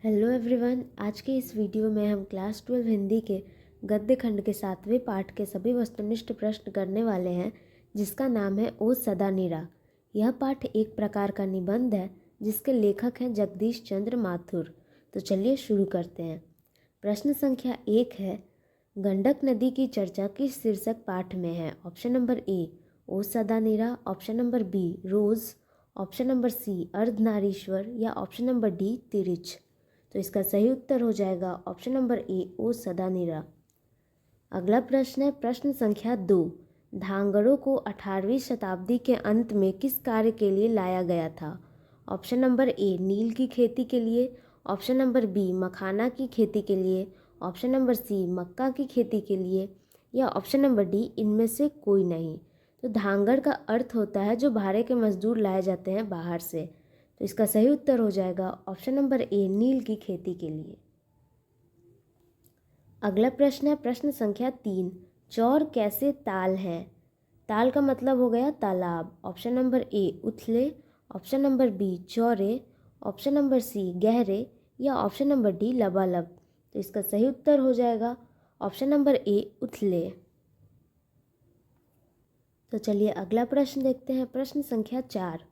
Hello everyone. आज के इस वीडियो में हम क्लास 12 हिंदी के गद्य खंड के 7वें पाठ के सभी वस्तुनिष्ठ प्रश्न करने वाले हैं, जिसका नाम है ओ सदा निरा। यह पाठ एक प्रकार का निबंध है जिसके लेखक हैं जगदीश चंद्र माथुर। तो चलिए शुरू करते हैं। प्रश्न संख्या 1 है, गंडक नदी की चर्चा किस शीर्षक पाठ में है? ऑप्शन नंबर ए ओ सदा निरा, ऑप्शन नंबर बी रोज़, ऑप्शन नंबर सी अर्धनारीश्वर या ऑप्शन नंबर डी तिरिच। तो इसका सही उत्तर हो जाएगा ऑप्शन नंबर ए ओ सदा निरा। अगला प्रश्न है प्रश्न संख्या 2, धांगड़ों को 18वीं शताब्दी के अंत में किस कार्य के लिए लाया गया था? ऑप्शन नंबर ए नील की खेती के लिए, ऑप्शन नंबर बी मखाना की खेती के लिए, ऑप्शन नंबर सी मक्का की खेती के लिए या ऑप्शन नंबर डी इनमें से कोई नहीं। तो धांगड़ का अर्थ होता है जो भाड़े के मजदूर लाए जाते हैं बाहर से। तो इसका सही उत्तर हो जाएगा ऑप्शन नंबर ए नील की खेती के लिए। अगला प्रश्न है प्रश्न संख्या 3, चौर कैसे ताल हैं? ताल का मतलब हो गया तालाब। ऑप्शन नंबर ए उथले, ऑप्शन नंबर बी चौरे, ऑप्शन नंबर सी गहरे या ऑप्शन नंबर डी लबालब। तो इसका सही उत्तर हो जाएगा ऑप्शन नंबर ए उथले। तो चलिए अगला प्रश्न देखते हैं। प्रश्न संख्या 4,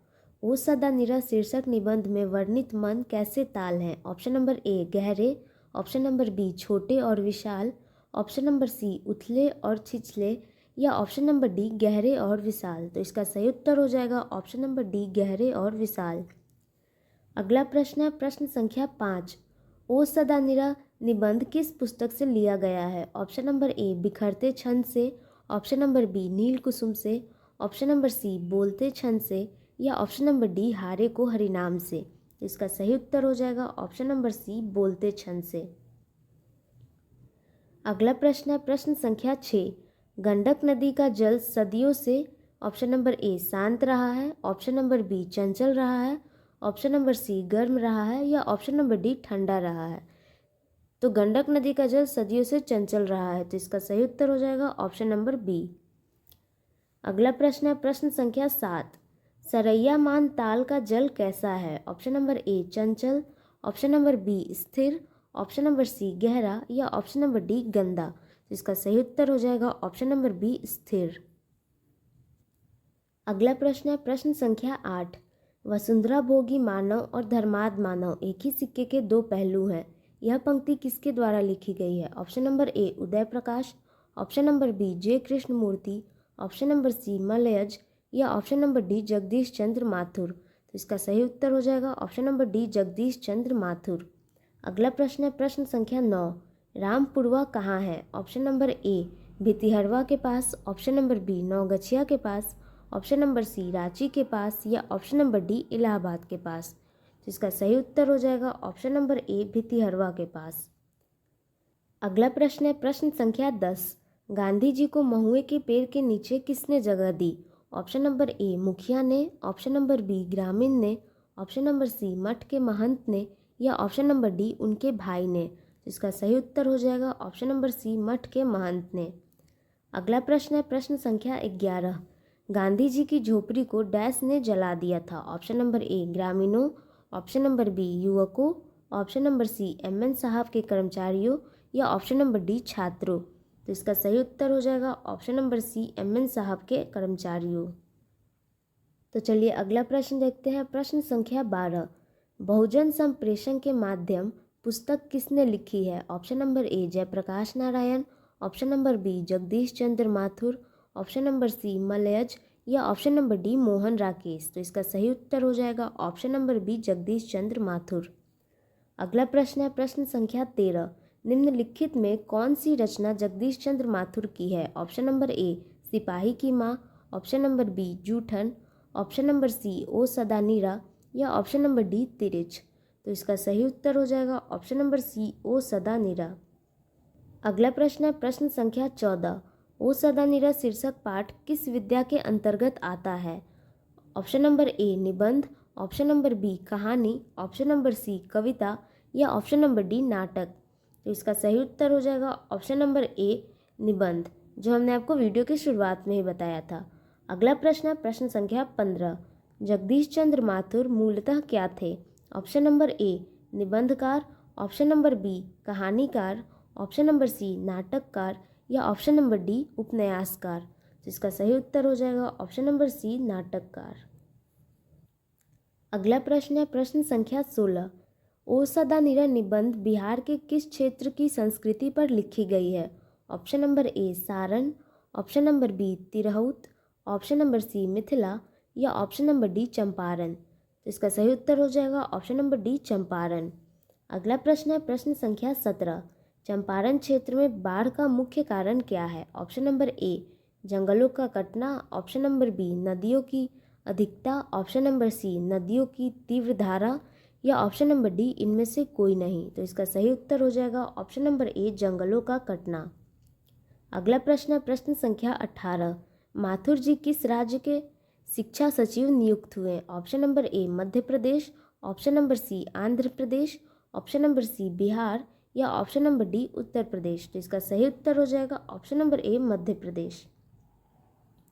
ओ सदा निरा शीर्षक निबंध में वर्णित मन कैसे ताल हैं? ऑप्शन नंबर ए गहरे, ऑप्शन नंबर बी छोटे और विशाल, ऑप्शन नंबर सी उथले और छिछले या ऑप्शन नंबर डी गहरे और विशाल। तो इसका सही उत्तर हो जाएगा ऑप्शन नंबर डी गहरे और विशाल। अगला प्रश्न है प्रश्न संख्या 5, ओ सदा निरा निबंध किस पुस्तक से लिया गया है? ऑप्शन नंबर ए बिखरते छंद से, ऑप्शन नंबर बी नील कुसुम से, ऑप्शन नंबर सी बोलते छंद से या ऑप्शन नंबर डी हारे को हरिनाम से। तो इसका सही उत्तर हो जाएगा ऑप्शन नंबर सी बोलते छंद से। अगला प्रश्न है प्रश्न संख्या 6, गंडक नदी का जल सदियों से ऑप्शन नंबर ए शांत रहा है, ऑप्शन नंबर बी चंचल रहा है, ऑप्शन नंबर सी गर्म रहा है या ऑप्शन नंबर डी ठंडा रहा है। तो गंडक नदी का जल सदियों से चंचल रहा है। तो इसका सही उत्तर हो जाएगा ऑप्शन नंबर बी। अगला प्रश्न है प्रश्न संख्या 7, सरैया मान ताल का जल कैसा है? ऑप्शन नंबर ए चंचल, ऑप्शन नंबर बी स्थिर, ऑप्शन नंबर सी गहरा या ऑप्शन नंबर डी गंदा। तो इसका सही उत्तर हो जाएगा ऑप्शन नंबर बी स्थिर। अगला प्रश्न है प्रश्न संख्या 8, वसुंधरा भोगी मानव और धर्माद मानव एक ही सिक्के के दो पहलू हैं। यह पंक्ति किसके द्वारा लिखी गई है? Option number A Uday Prakash, option number B J Krishnamurti, option number C Malayaj या option number D Jagdish Chandra Mathur. तो इसका सही उत्तर हो जाएगा option number D Jagdish Chandra Mathur. अगला प्रश्न है प्रश्न संख्या 9, रामपुरवा कहाँ है? ऑप्शन नंबर ए भितिहरवा के पास, ऑप्शन नंबर बी नौगछिया के पास, ऑप्शन नंबर सी रांची के पास या ऑप्शन नंबर डी इलाहाबाद के पास। तो इसका सही उत्तर हो जाएगा ऑप्शन नंबर ए भितिहरवा के पास। अगला प्रश्न है प्रश्न संख्या 10, गांधी जी को महुए के पेड़ के नीचे किसने जगह दी? ऑप्शन नंबर ए मुखिया ने, ऑप्शन नंबर बी ग्रामीण ने, ऑप्शन नंबर सी मठ के महंत ने या ऑप्शन नंबर डी उनके भाई ने। तो इसका सही उत्तर हो जाएगा ऑप्शन नंबर सी मठ के महंत ने। अगला प्रश्न है प्रश्न संख्या 11, गांधी जी की झोपड़ी को डैश ने जला दिया था? ऑप्शन नंबर ए ग्रामीणों, ऑप्शन नंबर बी युवकों, ऑप्शन नंबर सी एमएन साहब के कर्मचारियों या ऑप्शन नंबर डी छात्रों। तो इसका सही उत्तर हो जाएगा ऑप्शन नंबर सी एमएन साहब के कर्मचारियों। तो चलिए अगला प्रश्न देखते हैं प्रश्न संख्या 12, बहुजन संप्रेषण के माध्यम पुस्तक किसने लिखी है? Option number A Jayaprakash Narayan, option number B Jagdish Chandra Mathur, option number C Malayaj या option number D Mohan Rakesh. तो इसका सही उत्तर हो जाएगा option number B Jagdish Chandra Mathur. अगला प्रश्न है प्रश्न संख्या 13, निम्नलिखित में कौन सी रचना जगदीश चंद्र माथुर की है? ऑप्शन नंबर ए सिपाही की माँ, option number B Joothan, option number C O Sada Nira या ऑप्शन नंबर डी तिरिच। तो इसका सही उत्तर हो जाएगा option number C O Sada नीरा। अगला प्रश्न है प्रश्न संख्या 14, ओ सदा नीरा शीर्षक पाठ किस विद्या के अंतर्गत आता है? ऑप्शन नंबर ए निबंध, ऑप्शन नंबर बी कहानी, ऑप्शन नंबर सी कविता या ऑप्शन नंबर डी नाटक। तो इसका सही उत्तर हो जाएगा ऑप्शन नंबर ए निबंध, जो हमने आपको वीडियो की शुरुआत में ही बताया था। अगला प्रश्न है प्रश्न संख्या 15, जगदीश चंद्र माथुर मूलतः क्या थे? ऑप्शन नंबर ए निबंधकार, ऑप्शन नंबर बी कहानीकार, ऑप्शन नंबर सी नाटककार या ऑप्शन नंबर डी उपन्यासकार। तो इसका सही उत्तर हो जाएगा ऑप्शन नंबर सी नाटककार। अगला प्रश्न है प्रश्न संख्या 16। ओ सदा निरा निबंध बिहार के किस क्षेत्र की संस्कृति पर लिखी गई है? Option number A Saran, option number B Tirhut, option number C Mithila या ऑप्शन नंबर डी चंपारण। तो इसका सही उत्तर हो जाएगा ऑप्शन नंबर डी चंपारण। अगला प्रश्न है प्रश्न संख्या 17। चंपारण क्षेत्र में बाढ़ का मुख्य कारण क्या है? ऑप्शन नंबर ए जंगलों का कटना, ऑप्शन नंबर बी नदियों की अधिकता, ऑप्शन नंबर सी नदियों की तीव्र धारा या ऑप्शन नंबर डी इनमें से कोई नहीं। तो इसका सही उत्तर हो जाएगा ऑप्शन नंबर ए जंगलों का कटना। अगला प्रश्न है प्रश्न संख्या 18। माथुर जी किस राज्य के शिक्षा सचिव नियुक्त हुए? Option number A Madhya Pradesh, option number C Andhra Pradesh, option number C Bihar या option number D Uttar Pradesh. तो इसका सही उत्तर हो जाएगा ऑप्शन नंबर ए मध्य प्रदेश।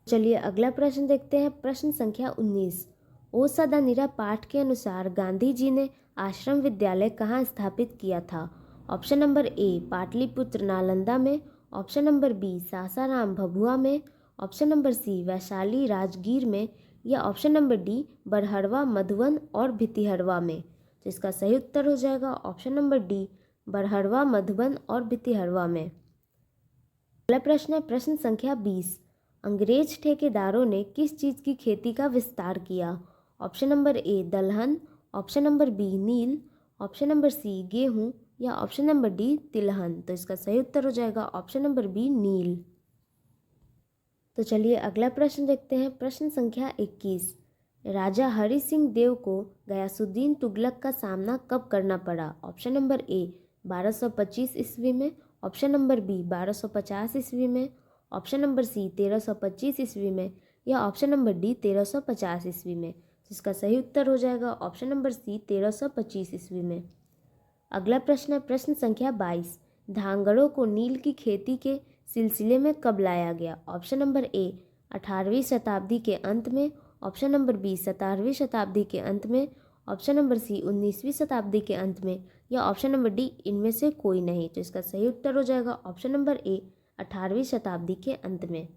चलिए अगला प्रश्न देखते हैं प्रश्न संख्या 19। ओ सदा निरा पाठ के अनुसार गांधी जी ने आश्रम विद्यालय कहाँ स्थापित किया था? Option number A Pataliputra Nalanda में, option number B Sasaram Bhabua में, option number C Vaishali Rajgir में या option number D Barharwa Madhuban और भितिहरवा में। तो इसका सही उत्तर हो जाएगा option number D Barharwa Madhuban और भितिहरवा में। अगला प्रश्न है प्रश्न संख्या 20। अंग्रेज ठेकेदारों ने किस चीज़ की खेती का विस्तार किया? ऑप्शन नंबर ए दलहन, option number B Neil, option number सी गेहूं या ऑप्शन नंबर डी तिलहन। तो इसका सही उत्तर हो जाएगा ऑप्शन नंबर बी नील। तो चलिए अगला प्रश्न देखते हैं प्रश्न संख्या 21। राजा हरि सिंह देव को गयासुद्दीन तुगलक का सामना कब करना पड़ा? ऑप्शन नंबर ए 1225 ईस्वी में, ऑप्शन नंबर बी 1250 ईस्वी में, ऑप्शन नंबर सी 1325 ईस्वी में या ऑप्शन नंबर डी 1350 ईस्वी में। इसका सही उत्तर हो जाएगा ऑप्शन नंबर सी 1325 ईस्वी में। अगला प्रश्न है प्रश्न संख्या 22। धांगड़ों को नील की खेती के सिलसिले में कब लाया गया? ऑप्शन नंबर ए 18वीं शताब्दी के अंत में, ऑप्शन नंबर बी 17वीं शताब्दी के अंत में, ऑप्शन नंबर सी 19वीं शताब्दी के अंत में या ऑप्शन नंबर डी इनमें से कोई नहीं। तो इसका सही उत्तर हो जाएगा ऑप्शन नंबर ए 18वीं शताब्दी के अंत में।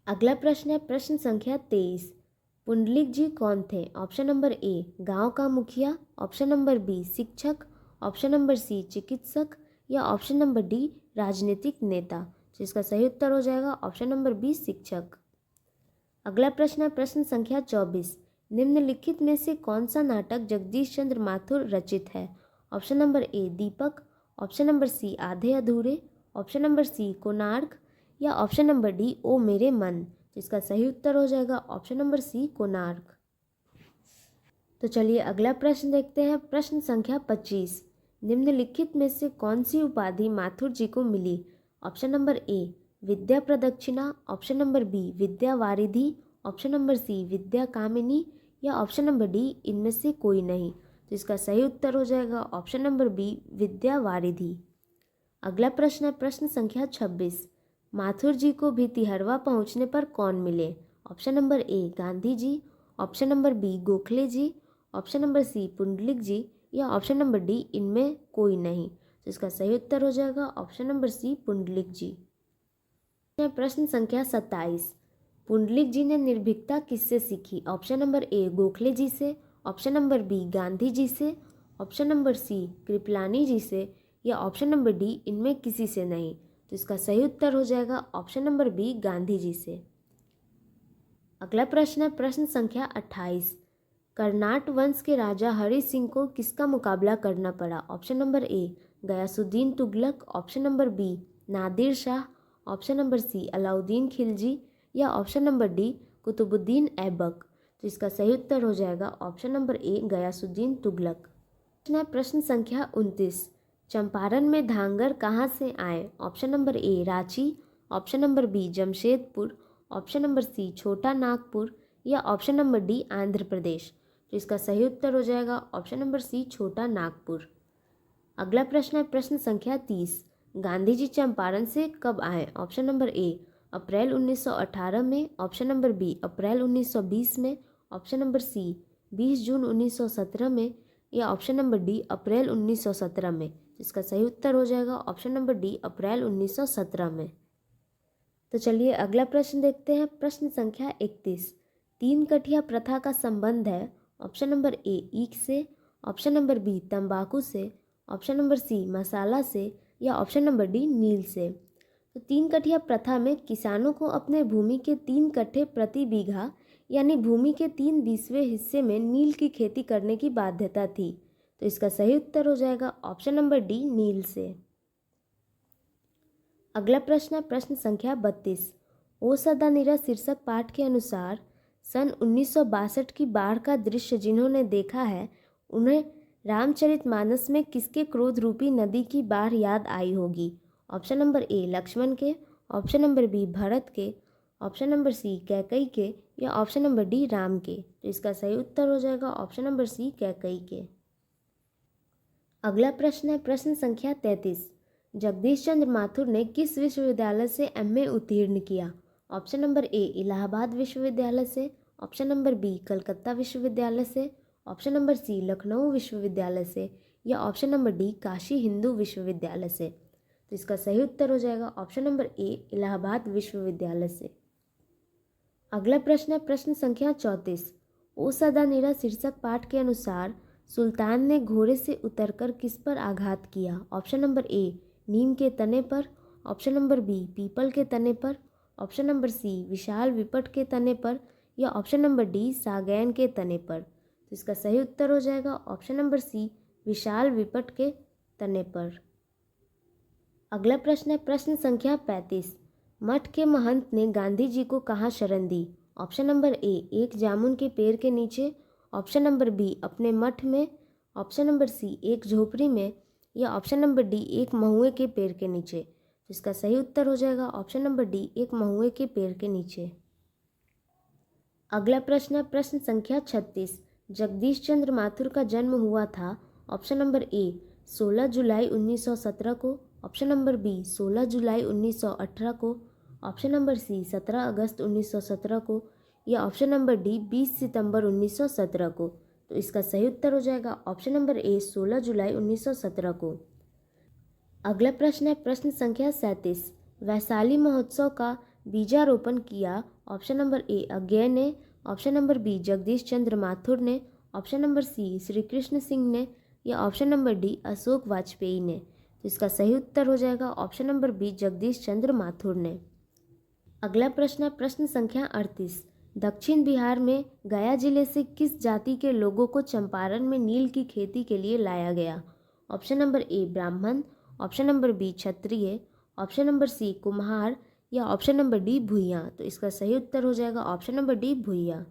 अगला प्रश्न है प्रश्न संख्या 23। पुंडलिक जी कौन थे? ऑप्शन नंबर ए गांव का मुखिया, ऑप्शन नंबर बी शिक्षक, ऑप्शन नंबर सी चिकित्सक या ऑप्शन नंबर डी राजनीतिक नेता। तो इसका सही उत्तर हो जाएगा ऑप्शन नंबर बी शिक्षक। अगला प्रश्न है प्रश्न संख्या 24। निम्नलिखित में से कौन सा नाटक जगदीश चंद्र माथुर रचित है? Option number A Deepak, option number C Aadhe Adhure, option number सी कोणार्क या ऑप्शन नंबर डी ओ मेरे मन। तो इसका सही उत्तर हो जाएगा ऑप्शन नंबर सी कोणार्क। तो चलिए अगला प्रश्न देखते हैं प्रश्न संख्या 25। निम्नलिखित में से कौन सी उपाधि माथुर जी को मिली? ऑप्शन नंबर ए विद्या प्रदक्षिणा, ऑप्शन नंबर बी विद्या वारिधि, ऑप्शन नंबर सी विद्या कामिनी या ऑप्शन नंबर डी इनमें से कोई नहीं। तो इसका सही उत्तर हो जाएगा ऑप्शन नंबर बी विद्या वारिधि। अगला प्रश्न है प्रश्न संख्या 26। माथुर जी को भितिहरवा पहुंचने पर कौन मिले? Option number A Gandhi ji, option number B Gokhale ji, option number C Pundalik ji या ऑप्शन नंबर डी इनमें कोई नहीं। तो इसका सही उत्तर हो जाएगा ऑप्शन नंबर सी पुंडलिक जी। प्रश्न संख्या 27। पुंडलिक जी ने निर्भीकता किससे सीखी? ऑप्शन नंबर ए गोखले जी से, option number B Gandhi ji से, ऑप्शन नंबर सी कृपलानी जी से या ऑप्शन नंबर डी इनमें किसी से नहीं। तो इसका सही उत्तर हो जाएगा option number B Gandhi ji से। अगला प्रश्न है प्रश्न संख्या 28। कर्नाट वंश के राजा हरि सिंह को किसका मुकाबला करना पड़ा? Option number A Ghiyasuddin Tughlaq, option number B Nadir Shah, option number C Alauddin Khilji या option number D Qutubuddin Aibak. तो इसका सही उत्तर हो जाएगा option number A Ghiyasuddin Tughlaq. प्रश्न संख्या 29। चंपारण में धांगर कहाँ से आए? Option number A Ranchi, option number B Jamshedpur, option number C Chota Nagpur या option number D Andhra Pradesh. तो इसका सही उत्तर हो जाएगा option number C Chota Nagpur. अगला प्रश्न है प्रश्न संख्या 30। गांधी जी चंपारण से कब आए? ऑप्शन नंबर ए अप्रैल 1918 में, ऑप्शन नंबर बी अप्रैल 1920 में, ऑप्शन नंबर सी 20 जून 1917 में या ऑप्शन नंबर डी अप्रैल 1917 में? इसका सही उत्तर हो जाएगा ऑप्शन नंबर डी अप्रैल 1917 में। तो चलिए अगला प्रश्न देखते हैं। प्रश्न संख्या 31। तीन कठिया प्रथा का संबंध है ऑप्शन नंबर ए ईख से, ऑप्शन नंबर बी तंबाकू से, ऑप्शन नंबर सी मसाला से या ऑप्शन नंबर डी नील से। तो तीन कठिया प्रथा में किसानों को अपने भूमि के 3 कट्ठे प्रति बीघा यानी भूमि के 3/20वें हिस्से में नील की खेती करने की बाध्यता थी। तो इसका सही उत्तर हो जाएगा ऑप्शन नंबर डी नील से। अगला प्रश्न है प्रश्न संख्या 32। ओ सदा निरा शीर्षक पाठ के अनुसार सन 1962 की बाढ़ का दृश्य जिन्होंने देखा है उन्हें रामचरितमानस में किसके क्रोध रूपी नदी की बाढ़ याद आई होगी? ऑप्शन नंबर ए लक्ष्मण के, ऑप्शन नंबर बी भरत के, ऑप्शन नंबर सी कैकई के या ऑप्शन नंबर डी राम के। तो इसका सही उत्तर हो जाएगा ऑप्शन नंबर सी कैकई के। अगला प्रश्न है प्रश्न संख्या 33। जगदीश चंद्र माथुर ने किस विश्वविद्यालय से एमए उत्तीर्ण किया? ऑप्शन नंबर ए इलाहाबाद विश्वविद्यालय से, ऑप्शन नंबर बी कलकत्ता विश्वविद्यालय से, ऑप्शन नंबर सी लखनऊ विश्वविद्यालय से या option number D Kashi Hindu विश्वविद्यालय से। तो इसका सही उत्तर हो जाएगा ऑप्शन नंबर ए इलाहाबाद विश्वविद्यालय से। अगला प्रश्न है प्रश्न संख्या 34। ओ सदा निरा शीर्षक पाठ के अनुसार सुल्तान ने घोड़े से उतरकर किस पर आघात किया? ऑप्शन नंबर ए नीम के तने पर, ऑप्शन नंबर बी पीपल के तने पर, ऑप्शन नंबर सी विशाल विपट के तने पर या ऑप्शन नंबर डी सागैन के तने पर। तो इसका सही उत्तर हो जाएगा ऑप्शन नंबर सी विशाल विपट के तने पर। अगला प्रश्न है प्रश्न संख्या 35। मठ के महंत ने गांधी जी को कहाँ शरण दी? ऑप्शन नंबर ए एक जामुन के पेड़ के नीचे, ऑप्शन नंबर बी अपने मठ में, ऑप्शन नंबर सी एक झोपड़ी में या ऑप्शन नंबर डी एक महुए के पेड़ के नीचे। तो इसका सही उत्तर हो जाएगा ऑप्शन नंबर डी एक महुए के पेड़ के नीचे। अगला प्रश्न है प्रश्न संख्या 36। जगदीश चंद्र माथुर का जन्म हुआ था ऑप्शन नंबर ए 16 जुलाई 1917 को, ऑप्शन नंबर बी 16 जुलाई 1918 को, ऑप्शन नंबर सी 17 अगस्त 1917 को या ऑप्शन नंबर डी 20 सितंबर 1917 को। तो इसका सही उत्तर हो जाएगा ऑप्शन नंबर ए 16 जुलाई 1917 को। अगला प्रश्न है प्रश्न संख्या 37। वैशाली महोत्सव का बीजारोपण किया ऑप्शन नंबर ए अज्ञे ने, option number B Jagdish Chandra Mathur ने, option number C Shri Krishna Singh ने या option number D Ashok Vajpayee ने। तो इसका सही उत्तर हो जाएगा option number B Jagdish Chandra Mathur ने। अगला प्रश्न है प्रश्न संख्या 38। दक्षिण बिहार में गया जिले से किस जाति के लोगों को चंपारण में नील की खेती के लिए लाया गया? ऑप्शन नंबर ए ब्राह्मण, ऑप्शन नंबर बी क्षत्रिय, ऑप्शन नंबर सी कुम्हार या ऑप्शन नंबर डी भूइयां। तो इसका सही उत्तर हो जाएगा ऑप्शन नंबर डी भूइयां।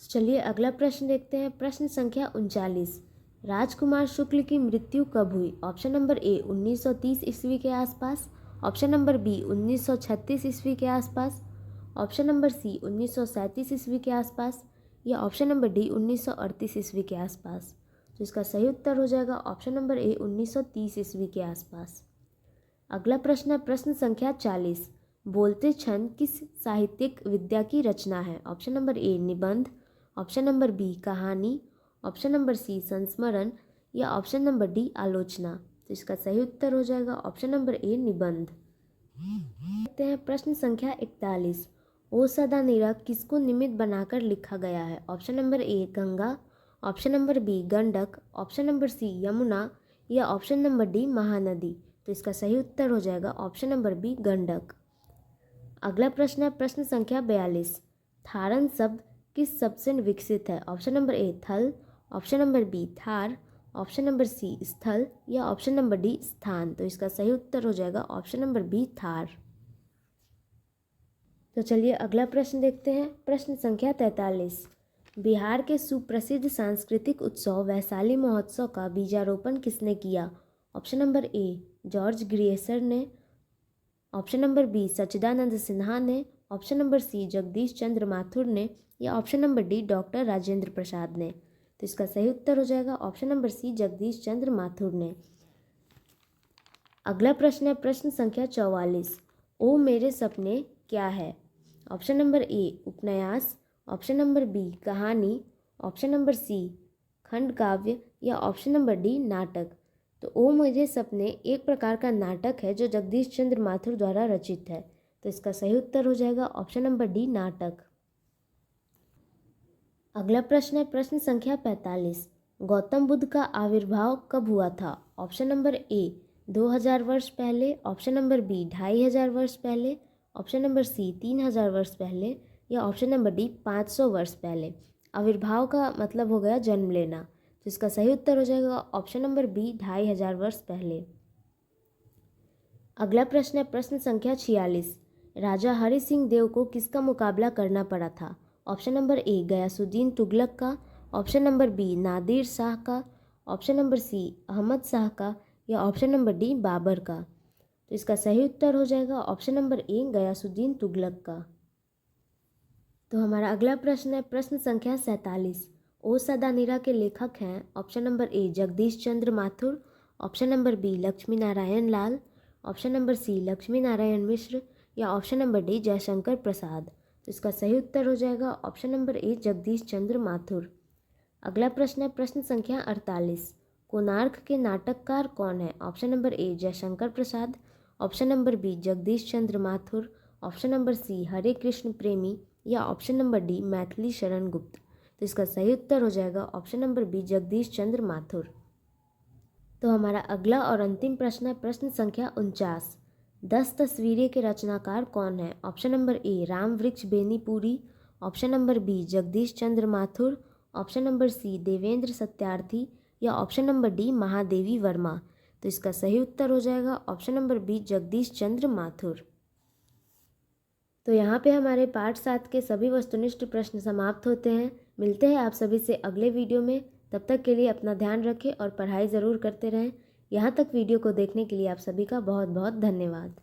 चलिए अगला प्रश्न देखते हैं प्रश्न संख्या 39। राजकुमार शुक्ल की मृत्यु कब हुई? ऑप्शन नंबर ए 1930 ईस्वी के आसपास, ऑप्शन नंबर बी 1936 ईस्वी के आसपास, ऑप्शन नंबर सी 1937 ईस्वी के आसपास या ऑप्शन नंबर डी 1938 ईस्वी के आसपास। तो इसका सही उत्तर हो जाएगा ऑप्शन नंबर ए 1930 ईस्वी के आसपास। अगला प्रश्न है प्रश्न संख्या 40। बोलते छंद किस साहित्यिक विद्या की रचना है? ऑप्शन नंबर ए निबंध, ऑप्शन नंबर बी कहानी, ऑप्शन नंबर सी संस्मरण या ऑप्शन नंबर डी आलोचना। तो इसका सही उत्तर हो जाएगा ऑप्शन नंबर ए निबंध। देखते हैं प्रश्न संख्या 41। ओ सदा निरा किसको निमित्त बनाकर लिखा गया है? Option number A Ganga, option number B Gandak, option number C Yamuna या ऑप्शन नंबर डी महानदी। तो इसका सही उत्तर हो जाएगा ऑप्शन नंबर बी गंडक। अगला प्रश्न है प्रश्न संख्या 42। थारन शब्द किस शब्द से विकसित है? ऑप्शन नंबर ए थल, option number B Thar, option number C स्थल या ऑप्शन नंबर डी स्थान। तो इसका सही उत्तर हो जाएगा ऑप्शन नंबर बी थार। तो चलिए अगला प्रश्न देखते हैं प्रश्न संख्या 43। बिहार के सुप्रसिद्ध सांस्कृतिक उत्सव वैशाली महोत्सव का बीजारोपण किसने किया? Option number A George Grierson ने, option number B Sachchidanand Sinha ने, option number C Jagdish Chandra Mathur ने या option number D doctor Rajendra Prasad ने। तो इसका सही उत्तर हो जाएगा option number C Jagdish Chandra Mathur ने। अगला प्रश्न है प्रश्न संख्या 44। ओ मेरे सपने क्या है? ऑप्शन नंबर ए उपन्यास, ऑप्शन नंबर बी कहानी, ऑप्शन नंबर सी खंड काव्य या ऑप्शन नंबर डी नाटक। तो ओ मुझे सपने एक प्रकार का नाटक है जो जगदीश चंद्र माथुर द्वारा रचित है। तो इसका सही उत्तर हो जाएगा ऑप्शन नंबर डी नाटक। अगला प्रश्न है प्रश्न संख्या 45। गौतम बुद्ध का आविर्भाव कब हुआ था? ऑप्शन नंबर ए 2000 वर्ष पहले, ऑप्शन नंबर बी 2500 वर्ष पहले, ऑप्शन नंबर सी 3000 वर्ष पहले या ऑप्शन नंबर डी 500 वर्ष पहले। आविर्भाव का मतलब हो गया जन्म लेना, तो इसका सही उत्तर हो जाएगा ऑप्शन नंबर बी 2500 वर्ष पहले। अगला प्रश्न है प्रश्न संख्या 46। राजा हरि सिंह देव को किसका मुकाबला करना पड़ा था? Option number A Ghiyasuddin Tughlaq का, option number B Nadir Shah का, option number C Ahmad Shah का या ऑप्शन नंबर डी बाबर का। तो इसका सही उत्तर हो जाएगा option number A Ghiyasuddin Tughlaq का। तो हमारा अगला प्रश्न है प्रश्न संख्या 47। ओ सदा नीरा के लेखक हैं option number A Jagdish Chandra Mathur, option number B Lakshmi Narayan Lal, option number C Lakshmi Narayan Mishra या option number D Jaishankar Prasad. तो इसका सही उत्तर हो जाएगा option number A Jagdish Chandra Mathur. अगला प्रश्न है प्रश्न संख्या 48। कोणार्क के नाटककार कौन है? Option number A Jaishankar Prasad, option number B Jagdish Chandra Mathur, option number C Hari Krishna Premi या option number D Maithili Sharan Gupt. तो इसका सही उत्तर हो जाएगा option number B Jagdish Chandra Mathur. तो हमारा अगला और अंतिम प्रश्न है प्रश्न संख्या 49। 10 तस्वीरें के रचनाकार कौन है? Option number A Ram Vriksh Benipuri, option number B Jagdish Chandra Mathur, option number C Devendra Satyarthi या option number D Mahadevi Verma. तो इसका सही उत्तर हो जाएगा option number B Jagdish Chandra Mathur. तो यहाँ पे हमारे पार्ट 7 के सभी वस्तुनिष्ठ प्रश्न समाप्त होते हैं। मिलते हैं आप सभी से अगले वीडियो में। तब तक के लिए अपना ध्यान रखें और पढ़ाई ज़रूर करते रहें। यहाँ तक वीडियो को देखने के लिए आप सभी का बहुत बहुत धन्यवाद।